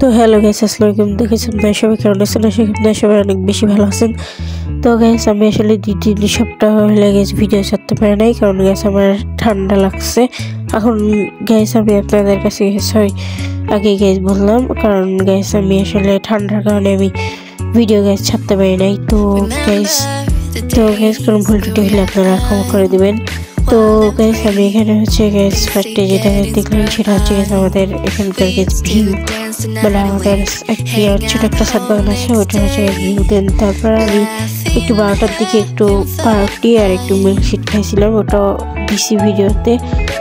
তো hello guys, আসসালামু আলাইকুম। দেখেছেন ভাই সবাই কেমন আছেন? আশা করি সবাই অনেক বেশি ভালো আছেন। তো গাইস আমি আসলে 2-3 সপ্তাহ হয়ে গেছে ভিডিও ছাড়তে পারি নাই, কারণ গাইস আমার ঠান্ডা লাগছে। এখন গাইস আমি আপনাদের কাছে আগে গাইস বললাম, কারণ গাইস আমি আসলে ঠান্ডার কারণে আমি ভিডিও গাইস ছাড়তে পারি নাই। তো গাইস কোনো ভুল ত্রুটি হলে আপনারা ক্ষমা করে দিবেন। তো গাইস আমি এখানে গাইস ফার্স্টে যেটা দেখলাম সেটা গাইস আমাদের এখানকার গাইস ভিউ, মানে আমাদের ছোট একটা ছাদ বাগান আছে, ওটা গাইস ভিউ দেন। তারপর আমি একটু 12টার দিকে একটু পাউরুটি আর একটু মিল্কশেক খাইছিলাম, ওটা দিছি ভিডিওতে।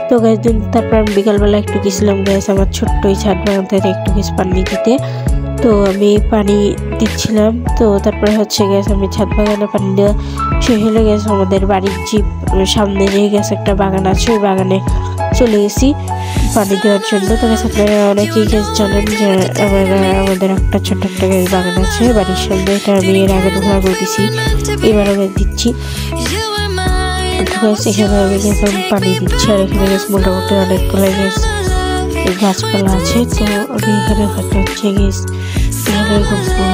তো গাইস তারপর আমি বিকালবেলা একটু গেছিলাম গাইস আমার ছোট্ট এই ছাদ বাগান থেকে একটু গাইস পানি দিতে। তো আমি পানি দিচ্ছিলাম। তো তারপরে গাইস আমি ছাদ বাগানে পানি দেওয়া শেষ হলে গেছে আমাদের বাড়ির জিপ সামনে যে গেছে একটা বাগান আছে, ওই বাগানে চলে গেছি পানি দেওয়ার জন্য। তো গেছে আপনারা অনেকেই গেছে জানেন যে আমাদের একটা ছোট্ট একটা বাগান আছে বাড়ির সামনে, এটা আমি এর আগে ভাগে দিচ্ছি, এবার আমি দিচ্ছি। এখানে আমি গেছে পানি দিচ্ছি, আর এখানে গেছে মোটামুটি অনেকগুলো গেছে গাছপালা আছে। তো আমি এখানে গেছে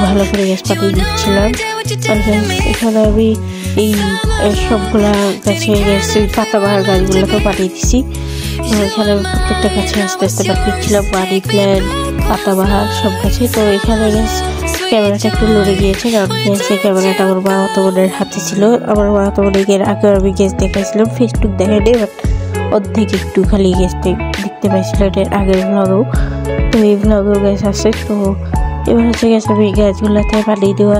ভালো করে গ্যাস পাঠিয়ে দিচ্ছিলাম। আর এখানে আমি এই সবগুলা গাছে পাতাবাহার গাছগুলোকে পাঠিয়ে দিছি। এখানে প্রত্যেকটা গাছে আস্তে আস্তে পাঠিয়ে দিচ্ছিলাম, মানি প্ল্যান্ট, পাতাবাহার সব গাছে। তো এখানে ক্যামেরাটা একটু লড়ে গিয়েছে, কারণ এই ক্যামেরাটা আমার মামাতো বোনের হাতে ছিল। আমার মামাতো বোনের আগে আমি গ্যাস দেখাইছিলাম, ফেসবুক দেখাইনি, বাট অর্ধেক একটু খালি গ্যাস দেখতে পাইছিল এটার আগের ভ্লগেও। তো এই ভ্লগেও গ্যাস আছে। তো এবার গেছে আমি গাছগুলোতে পানি দেওয়া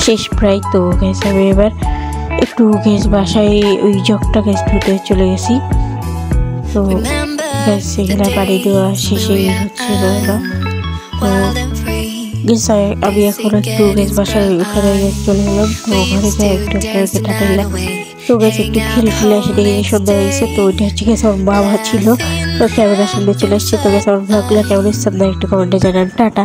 শেষ প্রায়। তো গেছে আমি এবার একটু বাসায় ওই জগটা ধুতে চলে গেছি। তো এখানে পানি দেওয়া শেষে হচ্ছিল না। তো আমি এখন একটু বাসায় ওখানে চলে গেলাম। তো ওখানে একটু ঠান্ডা। তো একটু খেলে আসে দেখে সন্ধ্যা হয়েছে। তো ওইটা আমার বাবা ছিল, তো ক্যামেরার সামনে চলে আসছে। তো আমার ভ্লগগুলো কেমন ইচ্ছা একটু কমেন্টে জানান। টাটা।